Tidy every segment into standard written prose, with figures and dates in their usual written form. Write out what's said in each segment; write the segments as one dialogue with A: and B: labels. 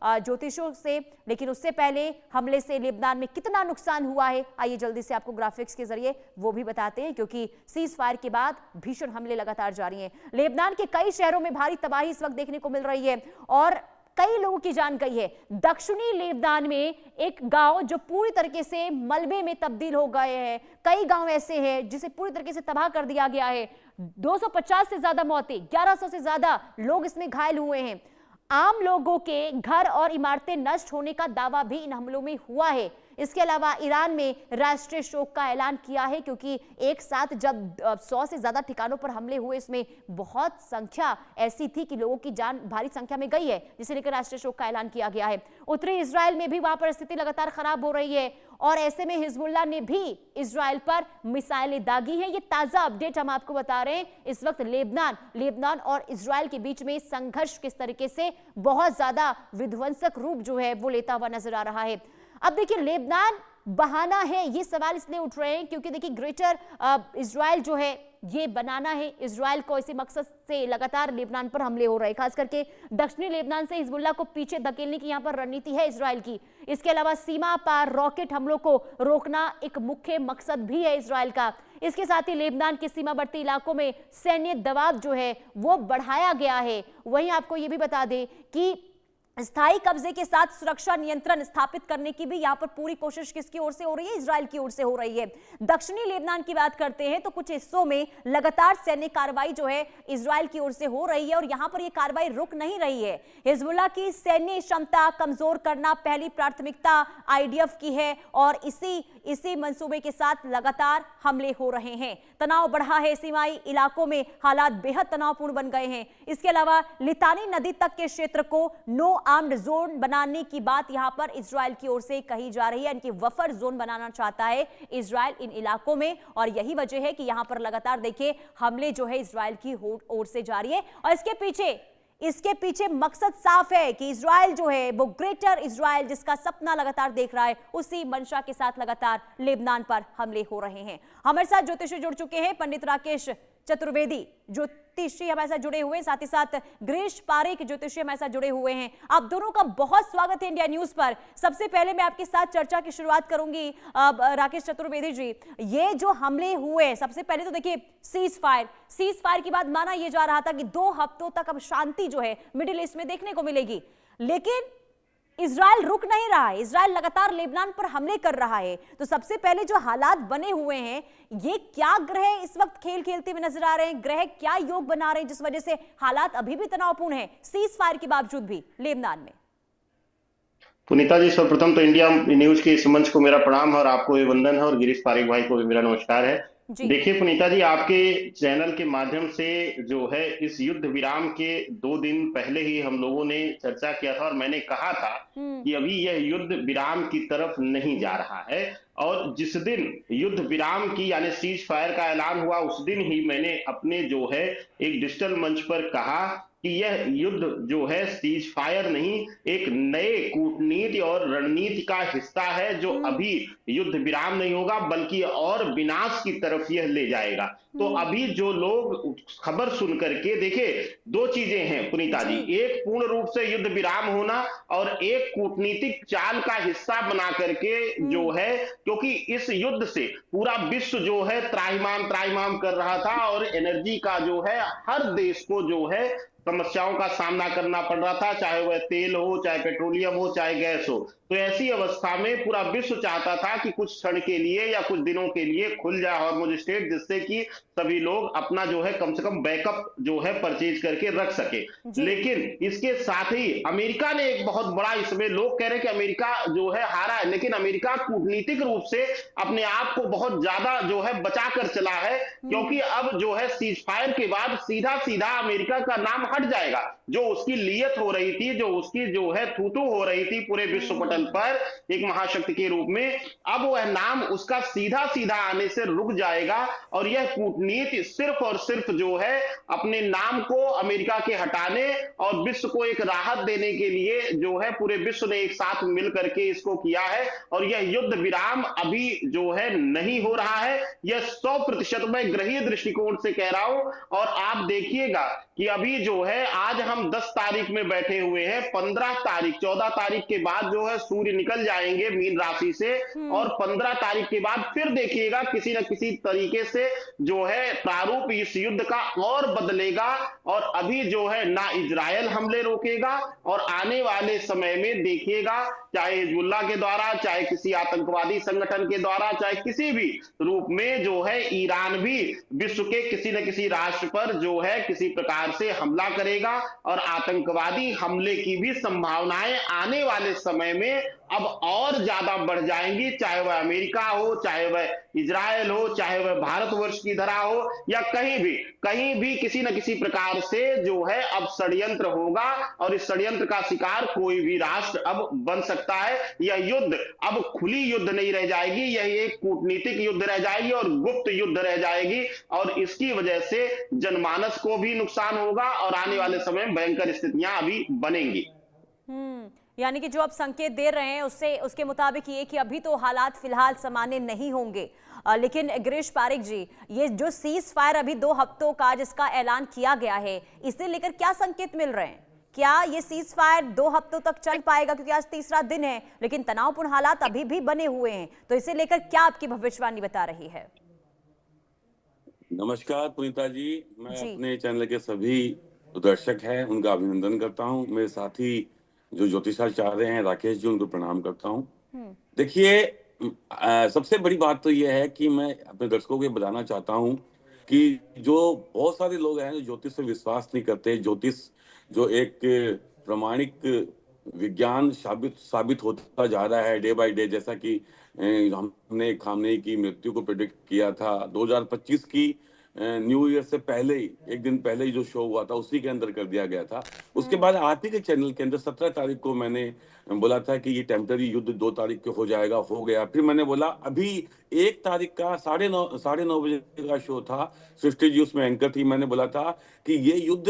A: ज्योतिषों से, लेकिन उससे पहले हमले से लेबनान में कितना नुकसान हुआ है, आइए जल्दी से आपको ग्राफिक्स के जरिए वो भी बताते हैं, क्योंकि सीज फायर के बाद भीषण हमले लगातार जारी हैं। लेबनान के कई शहरों में भारी तबाही इस वक्त देखने को मिल रही है और कई लोगों की जान गई है। दक्षिणी लेबनान में एक गांव जो पूरी तरीके से मलबे में तब्दील हो गए हैं, कई गांव ऐसे हैं जिसे पूरी तरीके से तबाह कर दिया गया है। 250 से ज्यादा मौतें, 1100 से ज्यादा लोग इसमें घायल हुए हैं। आम लोगों के घर और इमारतें नष्ट होने का दावा भी इन हमलों में हुआ है। इसके अलावा ईरान में राष्ट्रीय शोक का ऐलान किया है, क्योंकि एक साथ जब 100 से ज्यादा ठिकानों पर हमले हुए, इसमें बहुत संख्या ऐसी थी कि लोगों की जान भारी संख्या में गई है, जिसे लेकर राष्ट्रीय शोक का ऐलान किया गया है। उत्तरी इजराइल में भी वहां पर स्थिति लगातार खराब हो रही है और ऐसे में हिजबुल्लाह ने भी इजराइल पर मिसाइलें दागी हैं। ये ताजा अपडेट हम आपको बता रहे हैं। इस वक्त लेबनान और इजराइल के बीच में संघर्ष किस तरीके से बहुत ज्यादा विध्वंसक रूप जो है वो लेता हुआ नजर आ रहा है। अब देखिए, लेबनान बहाना है, ये सवाल इसलिए उठ रहे हैं क्योंकि देखिए ग्रेटर इजराइल जो है ये बनाना है इजराइल को, इसी मकसद से लगातार लेबनान पर हमले हो रहे हैं। खास करके दक्षिणी लेबनान से हिजबुल्लाह को पीछे धकेलने की यहाँ पर रणनीति है इजराइल की। इसके अलावा सीमा पार रॉकेट हमलों को रोकना एक मुख्य मकसद भी है इजराइल का। इसके साथ ही लेबनान के सीमावर्ती इलाकों में सैन्य दबाव जो है वो बढ़ाया गया है। वहीं आपको ये भी बता दें कि स्थायी कब्जे के साथ सुरक्षा नियंत्रण स्थापित करने की भी यहां पर पूरी कोशिश किसकी ओर से हो रही है? इजराइल की ओर से हो रही है। दक्षिणी लेबनान की बात करते हैं तो कुछ हिस्सों में लगातार सैन्य कार्रवाई जो है इजराइल की ओर से हो रही है और यहां पर यह कार्रवाई रुक नहीं रही है। हिजबुल्लाह की सैन्य क्षमता कमजोर करना पहली प्राथमिकता आईडीएफ की है और इसी मंसूबे के साथ लगातार हमले हो रहे हैं। तनाव बढ़ा है, सीमाई इलाकों में हालात बेहद तनावपूर्ण बन गए हैं। इसके अलावा लितानी नदी तक के क्षेत्र को नो आर्म्ड जोन बनाने की बात यहां पर इजराइल की ओर से कही जा रही है, यानी कि बफर जोन बनाना चाहता है इजराइल इन इलाकों में और यही वजह है कि यहां पर लगातार देखिए हमले जो है इजराइल की ओर से जारी है। और इसके पीछे मकसद साफ है कि इजराइल जो है वो ग्रेटर इजराइल जिसका सपना लगातार देख रहा है, उसी मंशा के साथ लगातार लेबनान पर हमले हो रहे हैं। हमारे साथ ज्योतिषी जुड़ चुके हैं, पंडित राकेश चतुर्वेदी ज्योतिषी हमारे साथ जुड़े हुए हैं, साथ ही साथ गिरीश पारेख ज्योतिषी हमारे साथ जुड़े हुए हैं। आप दोनों का बहुत स्वागत है इंडिया न्यूज पर। सबसे पहले मैं आपके साथ चर्चा की शुरुआत करूंगी राकेश चतुर्वेदी जी। ये जो हमले हुए, सबसे पहले तो देखिए सीज फायर की बात माना यह जा रहा था कि 2 हफ्तों तक अब शांति जो है मिडिल ईस्ट में देखने को मिलेगी, लेकिन इजराइल रुक नहीं रहा है। इजराइल लगातार लेबनान पर हमले कर रहा है। तो सबसे पहले जो हालात बने हुए हैं, ये क्या ग्रह इस वक्त खेल खेलते हुए नजर आ रहे हैं? ग्रह क्या योग बना रहे हैं जिस वजह से हालात अभी भी तनावपूर्ण है सीज फायर के बावजूद भी लेबनान में?
B: पुनीता जी, सर्वप्रथम तो इंडिया न्यूज के इस मंच को मेरा प्रणाम और आपको भी वंदन है और गिरीश पारेख भाई को भी मेरा नमस्कार है। देखिए पुनीता जी, आपके चैनल के माध्यम से जो है इस युद्ध विराम के 2 दिन पहले ही हम लोगों ने चर्चा किया था और मैंने कहा था कि अभी यह युद्ध विराम की तरफ नहीं जा रहा है। और जिस दिन युद्ध विराम की यानी सीज फायर का ऐलान हुआ, उस दिन ही मैंने अपने जो है एक डिजिटल मंच पर कहा कि यह युद्ध जो है सीज फायर नहीं, एक नए कूटनीति और रणनीति का हिस्सा है जो अभी युद्ध विराम नहीं होगा बल्कि और विनाश की तरफ यह ले जाएगा। तो अभी जो लोग खबर सुन करके देखिए, 2 चीजें हैं पुनीता जी, एक पूर्ण रूप से युद्ध विराम होना और एक कूटनीतिक चाल का हिस्सा बना करके जो है, क्योंकि इस युद्ध से पूरा विश्व जो है त्राहिमाम कर रहा था और एनर्जी का जो है हर देश को जो है समस्याओं का सामना करना पड़ रहा था, चाहे वह तेल हो, चाहे पेट्रोलियम हो, चाहे गैस हो। तो ऐसी अवस्था में पूरा विश्व चाहता था कि कुछ क्षण के लिए या कुछ दिनों के लिए खुल जाए हार्मुज स्ट्रेट, जिससे कि सभी लोग अपना जो है कम से कम बैकअप जो है परचेज करके रख सके। लेकिन इसके साथ ही अमेरिका ने एक बहुत बड़ा, इसमें लोग कह रहे हैं कि अमेरिका जो है हारा है, लेकिन अमेरिका कूटनीतिक रूप से अपने आप को बहुत ज्यादा जो है बचा कर चला है, क्योंकि अब जो है सीज फायर के बाद सीधा अमेरिका का नाम हट जाएगा। जो उसकी लियत हो रही थी, जो उसकी जो है थूथू हो रही थी पूरे विश्व पटल पर एक महाशक्ति के रूप में, अब वह नाम उसका सीधा आने से रुक जाएगा और यह कूटनीति सिर्फ और सिर्फ जो है अपने नाम को अमेरिका के हटाने और विश्व को एक राहत देने के लिए जो है पूरे विश्व ने एक साथ मिल करके इसको किया है। और यह युद्ध विराम अभी जो है नहीं हो रहा है, यह 100% मैं ग्रहीय दृष्टिकोण से कह रहा हूं। और आप देखिएगा कि अभी जो है आज हम हम 10 तारीख में बैठे हुए हैं। 15 तारीख 14 तारीख के बाद जो है सूर्य निकल जाएंगे मीन राशि से, और 15 तारीख के बाद फिर देखिएगा किसी न किसी तरीके से जो है प्रारूप इस युद्ध का और बदलेगा। और अभी जो है ना इजरायल हमले रोकेगा, और आने वाले समय में देखिएगा चाहे हिजबुल्लाह के द्वारा, चाहे किसी आतंकवादी संगठन के द्वारा, चाहे किसी भी रूप में जो है ईरान भी विश्व के किसी न किसी राष्ट्र पर जो है किसी प्रकार से हमला करेगा, और आतंकवादी हमले की भी संभावनाएं आने वाले समय में अब और ज्यादा बढ़ जाएंगी, चाहे वह अमेरिका हो, चाहे वह इजरायल हो, चाहे वह भारतवर्ष की धरा हो, या कहीं भी किसी न किसी प्रकार से जो है अब षड्यंत्र होगा, और इस षड्यंत्र का शिकार कोई भी राष्ट्र अब बन सकता है। यह युद्ध अब खुली युद्ध नहीं रह जाएगी, यह एक कूटनीतिक युद्ध रह जाएगी और गुप्त युद्ध रह जाएगी, और इसकी वजह से जनमानस को भी नुकसान होगा, और आने वाले समय में भयंकर स्थितियां अभी बनेंगी।
A: यानी कि जो आप संकेत दे रहे हैं उससे उसके मुताबिक ये कि अभी तो हालात फिलहाल सामान्य नहीं होंगे, लेकिन गिरीश पारिक जी, ये जो सीज फायर अभी 2 हफ्तों का जिसका ऐलान किया गया है, इसे लेकर क्या संकेत मिल रहे हैं? क्या ये सीज फायर 2 हफ्तों तक चल पाएगा? क्योंकि आज तीसरा दिन है, लेकिन तनावपूर्ण हालात अभी भी बने हुए हैं, तो इसे लेकर क्या आपकी भविष्यवाणी बता रही है?
C: नमस्कार पुनीता जी, मैं अपने चैनल के सभी दर्शक हैं उनका अभिनंदन करता हूं। मेरे साथी जो ज्योतिषाचार्य हैं राकेश जी, उनको प्रणाम करता हूं। देखिए, सबसे बड़ी बात तो यह है कि मैं अपने दर्शकों को बताना चाहता हूं कि जो बहुत सारे लोग हैं जो ज्योतिष से विश्वास नहीं करते, ज्योतिष जो एक प्रमाणिक विज्ञान साबित होता जा रहा है डे बाय डे, जैसा कि हमने खामनेई की मृत्यु को प्रेडिक्ट किया था 2025 की न्यू ईयर से पहले ही, एक दिन पहले ही जो शो हुआ था उसी के अंदर कर दिया गया था। उसके बाद आप ही के चैनल के अंदर 17 तारीख को मैंने बोला था कि ये टेम्पररी युद्ध 2 तारीख को हो जाएगा, हो गया। फिर मैंने बोला अभी 1 तारीख का 9:30 बजे का शो था, सृष्टि जी उसमें एंकर थी। मैंने बोला था कि ये युद्ध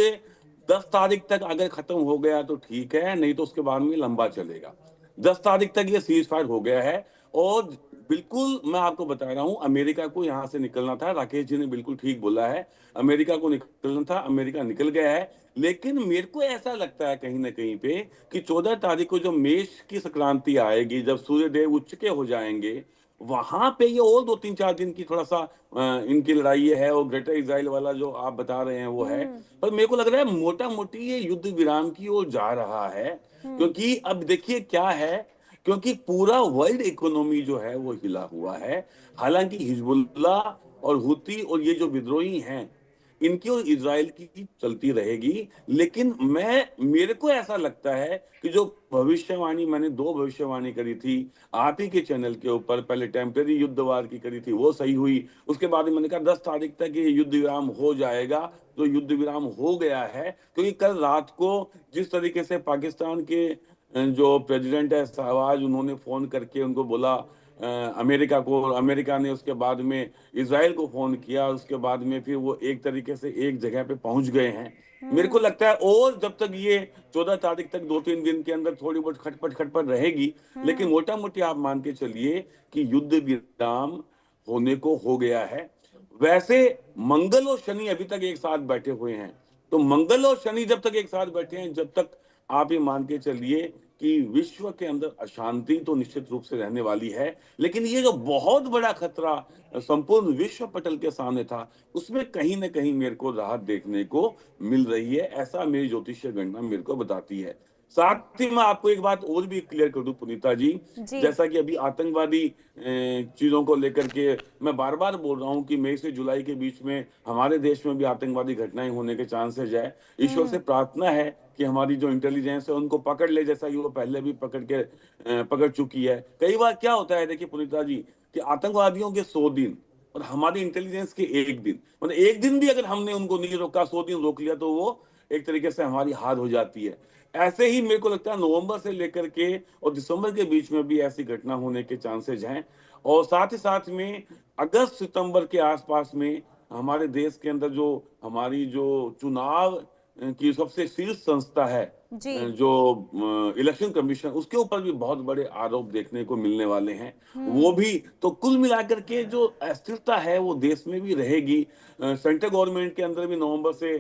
C: 10 तारीख तक अगर खत्म हो गया तो ठीक है, नहीं तो उसके बाद में लंबा चलेगा। 10 तारीख तक ये सीज फायर हो गया है, और बिल्कुल मैं आपको बता रहा हूं, अमेरिका को यहां से निकलना था। राकेश जी ने बिल्कुल ठीक बोला है, अमेरिका को निकलना था, अमेरिका निकल गया है। लेकिन मेरे को ऐसा लगता है कहीं ना कहीं पे कि 14 तारीख को जो मेष की संक्रांति आएगी, जब सूर्य देव उच्च के हो जाएंगे, वहां पे ये और 2-3-4 दिन की थोड़ा सा इनकी लड़ाई है, और ग्रेटर इजराइल वाला जो आप बता रहे हैं वो है। पर मेरे को लग रहा है मोटा मोटी ये युद्ध विराम की ओर जा रहा है, क्योंकि अब देखिए क्या है, क्योंकि पूरा वर्ल्ड इकोनॉमी जो है वो हिला हुआ है। हालांकि हिजबुल्लाह और हुती और ये जो विद्रोही हैं, इनकी और इजराइल की चलती रहेगी। लेकिन मेरे को ऐसा लगता है कि जो भविष्यवाणी मैंने 2 भविष्यवाणी करी थी आप ही के चैनल के ऊपर, पहले टेम्पररी युद्धवार की करी थी, वो सही हुई। उसके बाद मैंने कहा 10 तारीख तक ये युद्ध विराम हो जाएगा, तो युद्ध विराम हो गया है। क्योंकि कल रात को जिस तरीके से पाकिस्तान के जो प्रेसिडेंट है शहबाज, उन्होंने फोन करके उनको बोला अमेरिका को, अमेरिका ने उसके बाद में इजराइल को फोन किया, उसके बाद में फिर वो एक तरीके से एक जगह पे पहुंच गए हैं। मेरे को लगता है और जब तक ये 14 तारीख तक 2-3 दिन के अंदर थोड़ी बहुत खटपट रहेगी, लेकिन मोटा मोटी आप मान के चलिए कि युद्ध विराम होने को हो गया है। वैसे मंगल और शनि अभी तक एक साथ बैठे हुए हैं, तो मंगल और शनि जब तक एक साथ बैठे हैं, जब तक आप ये मान के चलिए कि विश्व के अंदर अशांति तो निश्चित रूप से रहने वाली है। लेकिन ये जो बहुत बड़ा खतरा संपूर्ण विश्व पटल के सामने था, उसमें कहीं ना कहीं मेरे को राहत देखने को मिल रही है, ऐसा मेरी ज्योतिषीय गणना मेरे को बताती है। साथ ही मैं आपको एक बात और भी क्लियर कर दूं पुनीता जी, जैसा कि अभी आतंकवादी चीजों को लेकर के मैं बार बार बोल रहा हूं कि मई से जुलाई के बीच में हमारे देश में भी आतंकवादी घटनाएं होने के चांसेस है। ईश्वर से प्रार्थना है कि हमारी जो इंटेलिजेंस है उनको पकड़ ले, जैसा कि वो पहले भी पकड़ चुकी है। कई बार क्या होता है देखिए पुनीता जी, कि आतंकवादियों के 100 दिन और हमारी इंटेलिजेंस के 1 दिन, मतलब 1 दिन भी अगर हमने उनको नहीं रोका, 100 दिन रोक लिया, तो वो एक तरीके से हमारी हार हो जाती है। ऐसे ही मेरे को लगता है नवंबर से लेकर के और दिसंबर के बीच में भी ऐसी घटना होने के चांसेस हैं। और साथ ही साथ में अगस्त सितंबर के आसपास में हमारे देश के अंदर जो हमारी जो चुनाव की सबसे शीर्ष संस्था है
A: जी।
C: जो इलेक्शन कमीशन, उसके ऊपर भी बहुत बड़े आरोप देखने को मिलने वाले हैं। वो भी तो कुल मिलाकर के जो अस्थिरता है वो देश में भी रहेगी। सेंट्रल गवर्नमेंट के अंदर भी नवंबर से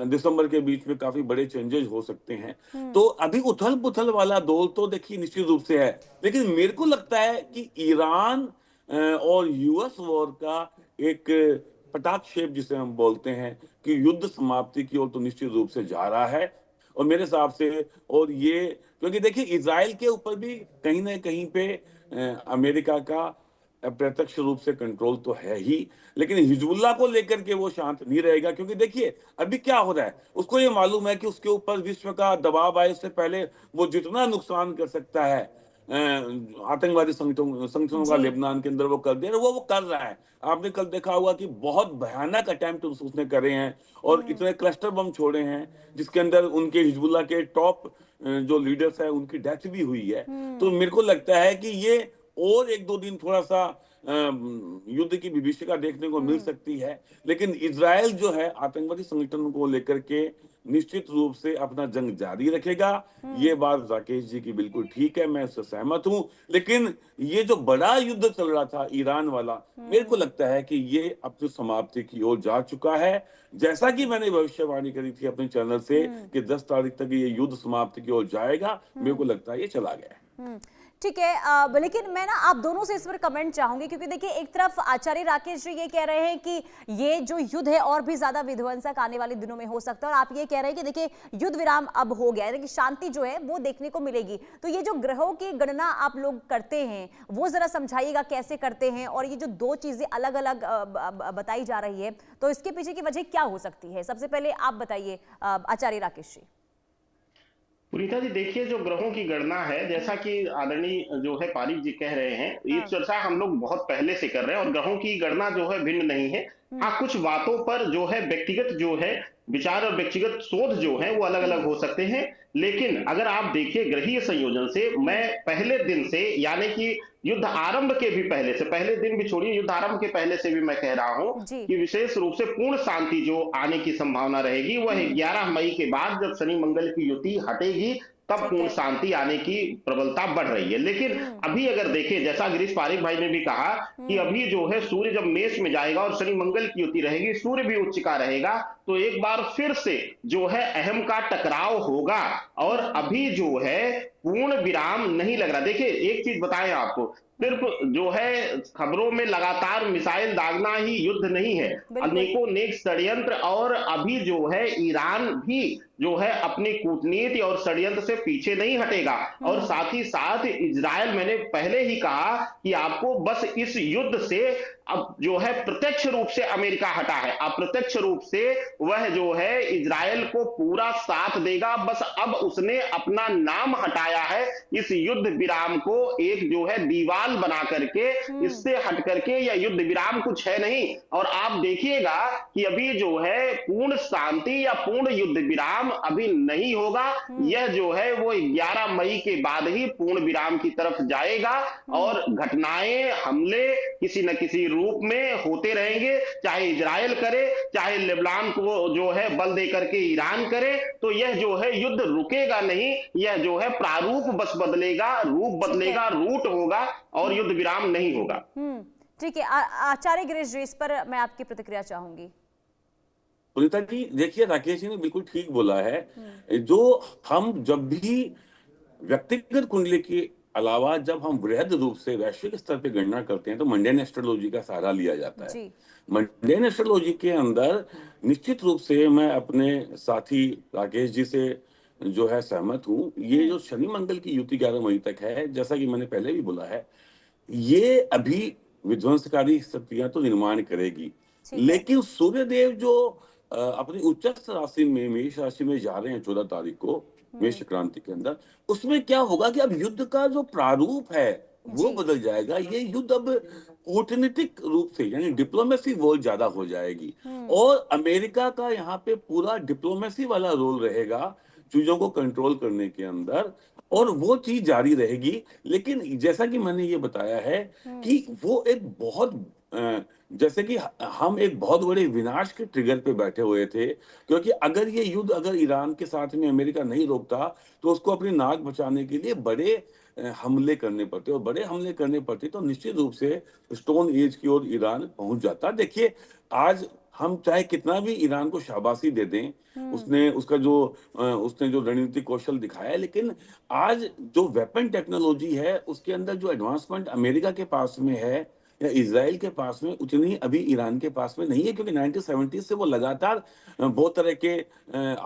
C: दिसंबर के बीच में काफी बड़े चेंजेस हो सकते हैं। तो अभी उथल पुथल वाला दौर तो देखिए निश्चित रूप से है, लेकिन मेरे को लगता है कि ईरान और यूएस वॉर का एक पटाक शेप जिसे हम बोलते हैं कि युद्ध समाप्ति की ओर तो निश्चित रूप से जा रहा है। और मेरे हिसाब से, और ये क्योंकि देखिए इजराइल के ऊपर भी कहीं ना कहीं पे अमेरिका का अप्रत्यक्ष रूप से कंट्रोल तो है ही, लेकिन हिजबुल्लाह को लेकर के वो शांत नहीं रहेगा। क्योंकि देखिए अभी क्या हो रहा है, उसको ये मालूम है कि उसके ऊपर विश्व का दबाव आए उससे पहले वो जितना नुकसान कर सकता है आतंकवादी संगठनों का
A: जी।
C: लेबनान के अंदर वो कर दे, वो कर रहा है। आपने कल देखा होगा कि बहुत भयानक अटेम्प्ट उसने करे हैं और इतने क्लस्टर बम छोड़े हैं जिसके अंदर उनके हिजबुल्लाह के टॉप जो लीडर्स है उनकी डेथ भी हुई है। तो मेरे को लगता है कि ये और एक दो दिन थोड़ा सा युद्ध की विभीषिका देखने को मिल सकती है, लेकिन इजराइल जो है आतंकवादी संगठन को लेकर के निश्चित रूप से अपना जंग जारी रखेगा। ये बात राकेश जी की बिल्कुल ठीक है, मैं इससे सहमत हूं। लेकिन ये जो बड़ा युद्ध चल रहा था ईरान वाला, मेरे को लगता है कि ये अब तो समाप्ति की ओर जा चुका है। जैसा कि मैंने भविष्यवाणी करी थी अपने चैनल से कि 10 तारीख तक ये युद्ध समाप्ति की ओर जाएगा, मेरे को लगता है ये चला गया है।
A: ठीक है, लेकिन मैं ना आप दोनों से इस पर कमेंट चाहूंगी, क्योंकि देखिए एक तरफ आचार्य राकेश जी ये कह रहे हैं कि ये जो युद्ध है और भी ज्यादा विध्वंसक आने वाले दिनों में हो सकता है, और आप ये कह रहे हैं कि देखिए युद्ध विराम अब हो गया है, शांति जो है वो देखने को मिलेगी। तो ये जो ग्रहों की गणना आप लोग करते हैं वो जरा समझाइएगा कैसे करते हैं, और ये जो दो चीजें अलग अलग बताई जा रही है तो इसके पीछे की वजह क्या हो सकती है? सबसे पहले आप बताइए आचार्य राकेश जी।
B: पुनीता जी, देखिए जो ग्रहों की गणना है, जैसा कि आदरणीय जो है पारिक जी कह रहे हैं, ये चर्चा हम लोग बहुत पहले से कर रहे हैं और ग्रहों की गणना जो है भिन्न नहीं है। हाँ, कुछ बातों पर जो है व्यक्तिगत जो है विचार और व्यक्तिगत शोध जो है वो अलग अलग हो सकते हैं। लेकिन अगर आप देखिए ग्रहीय संयोजन से, मैं पहले दिन से, यानी कि युद्ध आरंभ के भी पहले से, पहले दिन भी छोड़िए, युद्ध आरंभ के पहले से भी मैं कह रहा हूं कि विशेष रूप से पूर्ण शांति जो आने की संभावना रहेगी वह 11 मई के बाद, जब शनि मंगल की युति हटेगी, तब पूर्ण शांति आने की प्रबलता बढ़ रही है। लेकिन अभी अगर देखें, जैसा गिरीश पारिक भाई ने भी कहा कि अभी जो है सूर्य जब मेष में जाएगा और शनि मंगल की युति रहेगी, सूर्य भी उच्च का रहेगा, तो एक बार फिर से जो है अहम का टकराव होगा और अभी जो है पूर्ण विराम नहीं लग रहा। देखिए एक चीज बताएं आपको, सिर्फ जो है खबरों में लगातार मिसाइल दागना ही युद्ध नहीं है, अनेकों नेक षड्यंत्र, और अभी जो है ईरान भी जो है अपनी कूटनीति और षड्यंत्र से पीछे नहीं हटेगा। और साथ ही साथ इजराइल, मैंने पहले ही कहा कि आपको बस इस युद्ध से अब जो है प्रत्यक्ष रूप से अमेरिका हटा है, अप्रत्यक्ष रूप से वह जो है इजराइल को पूरा साथ देगा। बस अब उसने अपना नाम हटाया है, इस युद्ध विराम को एक जो है दीवार बना करके, इससे हट करके यह युद्ध विराम कुछ है नहीं। और आप देखिएगा कि अभी जो है पूर्ण शांति या पूर्ण युद्ध विराम अभी नहीं होगा, यह जो है वो 11 मई के बाद ही पूर्ण विराम की तरफ जाएगा और घटनाएं, हमले किसी न किसी रूप में होते रहेंगे, चाहे इजराइल करे, चाहे लेबनान को जो है बल दे करके ईरान करे, तो यह जो है युद्ध रुकेगा नहीं, यह जो है प्रारूप बस बदलेगा, रूप बदलेगा, रूट होगा और युद्ध विराम नहीं होगा।
A: ठीक है, आचार्य गिरीश जी, इस पर मैं आपकी प्रतिक्रिया चाहूंगी।
C: पुनीता जी, देखिए राकेश जी ने बिल्कुल ठीक बोला है। जो हम जब भी व्यक्तिगत कुंडली के अलावा जब हम वृहद रूप से वैश्विक स्तर पे गणना करते हैं तो मंडेन एस्ट्रोलॉजी का सहारा लिया जाता है। मंडेन एस्ट्रोलॉजी के अंदर निश्चित रूप से मैं अपने साथी राकेश जी से जो है सहमत हूं। ये जो शनि मंगल की युति 11 मई तक है, जैसा कि मैंने पहले भी बोला है, ये अभी विध्वंसकारी शक्तियां तो निर्माण करेगी, लेकिन सूर्यदेव जो अपनी उच्चस्थ राशि में मेष राशि में जा रहे हैं 14 तारीख को, मेष क्रांति के अंदर, उसमें क्या होगा कि अब युद्ध का जो प्रारूप है वो बदल जाएगा। ये युद्ध अब कूटनीतिक रूप से, यानी डिप्लोमेसी वॉर ज्यादा हो जाएगी और अमेरिका का यहाँ पे पूरा डिप्लोमेसी वाला रोल रहेगा चीजों को कंट्रोल करने के अंदर, और वो चीज जारी रहेगी। लेकिन जैसा कि मैंने ये बताया है कि वो एक बहुत जैसे कि हम एक बहुत बड़े विनाश के ट्रिगर पे बैठे हुए थे, क्योंकि अगर ये युद्ध अगर ईरान के साथ में अमेरिका नहीं रोकता तो उसको अपनी नाक बचाने के लिए बड़े हमले करने पड़ते, और बड़े हमले करने पड़ते तो निश्चित रूप से स्टोन एज की ओर ईरान पहुंच जाता। देखिए, आज हम चाहे कितना भी ईरान को शाबाशी दे दें, उसने जो रणनीतिक कौशल दिखाया है, लेकिन आज जो वेपन टेक्नोलॉजी है उसके अंदर जो एडवांसमेंट अमेरिका के पास में है या इजराइल के पास में, उतनी अभी ईरान के पास में नहीं है, क्योंकि 1970 से वो लगातार बहुत तरह के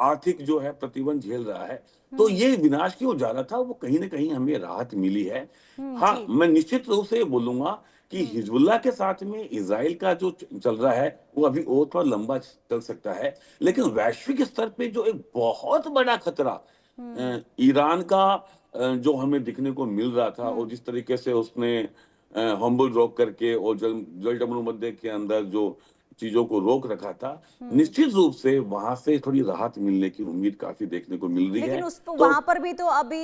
C: आर्थिक जो है प्रतिबंध झेल रहा है। तो ये विनाश की ओर जा रहा था, वो कहीं ना कहीं हमें राहत मिली है। हाँ, मैं निश्चित रूप से ये बोलूंगा कि हिजबुल्लाह के साथ में इजराइल का जो चल रहा है वो अभी और थोड़ा लंबा चल सकता है, लेकिन वैश्विक स्तर पे जो एक बहुत बड़ा खतरा ईरान का जो हमें दिखने को मिल रहा था, और जिस तरीके से उसने हम्बल ड्रॉप करके और जल मध्य के अंदर जो चीजों को रोक रखा था, निश्चित रूप से वहां से थोड़ी राहत मिलने की उम्मीद काफी देखने को मिल रही है।
A: लेकिन वहां पर भी तो अभी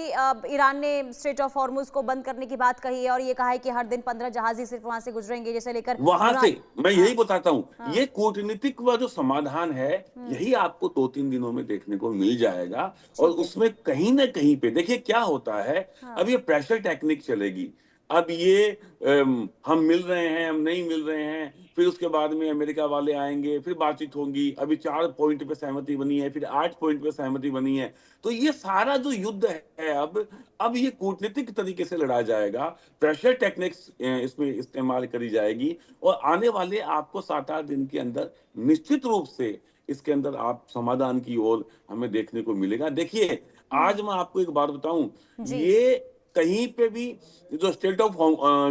A: ईरान ने स्ट्रेट ऑफ हॉर्मुज को बंद करने की बात कही है, और ये कहा है कि हर दिन 15 जहाज ही सिर्फ वहां से गुजरेंगे, जैसे लेकर
C: वहां से मैं यही बताता हूँ, ये कूटनीतिक व जो समाधान है यही आपको 2-3 दिनों में देखने को मिल जाएगा। और उसमें कहीं ना कहीं पे देखिए क्या होता है, अब ये प्रेशर टेक्निक चलेगी। अब ये हम मिल रहे हैं, हम नहीं मिल रहे हैं, फिर उसके बाद में अमेरिका वाले आएंगे, फिर बातचीत होगी। अभी 4 पॉइंट पे सहमति बनी है, फिर 8 पॉइंट पे सहमति बनी है। तो ये सारा जो युद्ध है अब ये कूटनीतिक तरीके से लड़ा जाएगा, प्रेशर टेक्निक्स इसमें इस्तेमाल करी जाएगी, और आने वाले आपको 7-8 दिन के अंदर निश्चित रूप से इसके अंदर आप समाधान की ओर हमें देखने को मिलेगा। देखिए, आज मैं आपको एक बात बताऊं, ये कहीं पे भी जो स्टेट ऑफ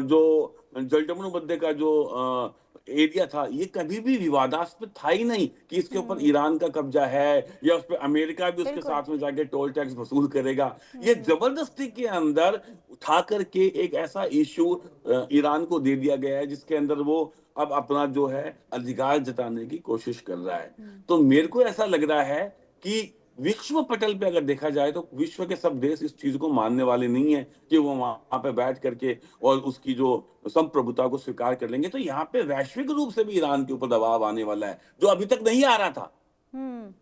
C: जो जलटमनुबद्ध का जो एरिया था, ये कभी भी विवादास्पद था ही नहीं कि इसके ऊपर ईरान का कब्जा है या उस पर अमेरिका भी उसके साथ में जाके टोल टैक्स वसूल करेगा। ये जबरदस्ती के अंदर उठा करके एक ऐसा इशू ईरान को दे दिया गया है, जिसके अंदर वो अब अपना जो है अधिकार जताने की कोशिश कर रहा है। तो मेरे को ऐसा लग रहा है कि विश्व पटल पे अगर देखा जाए तो विश्व के सब देश इस चीज को मानने वाले नहीं है कि वो वहां पे बैठ करके और उसकी जो संप्रभुता को स्वीकार कर लेंगे। तो यहाँ पे वैश्विक रूप से भी ईरान के ऊपर दबाव आने वाला है, जो अभी तक नहीं आ रहा था।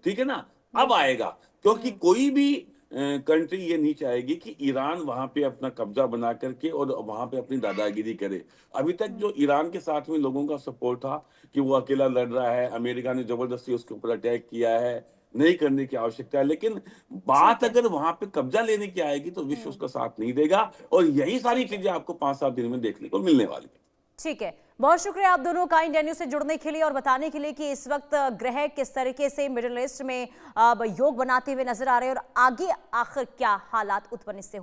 C: ठीक है ना, अब आएगा, क्योंकि कोई भी कंट्री ये नहीं चाहेगी कि ईरान वहां पे अपना कब्जा बना करके और वहां पे अपनी दादागिरी करे। अभी तक जो ईरान के साथ में लोगों का सपोर्ट था कि वो अकेला लड़ रहा है, अमेरिका ने जबरदस्ती उसके ऊपर अटैक किया है, नहीं करने की आवश्यकता है, लेकिन बात अगर वहां पे कब्जा लेने की आएगी तो विश्व उसका साथ नहीं देगा, और यही सारी चीजें आपको 5-7 दिन में देखने को मिलने वाली है।
A: ठीक है, बहुत शुक्रिया आप दोनों का इंडिया न्यूज से जुड़ने के लिए और बताने के लिए कि इस वक्त ग्रह किस तरीके से मिडिल ईस्ट में योग बनाते हुए नजर आ रहे हैं और आगे आखिर क्या हालात उत्पन्न इससे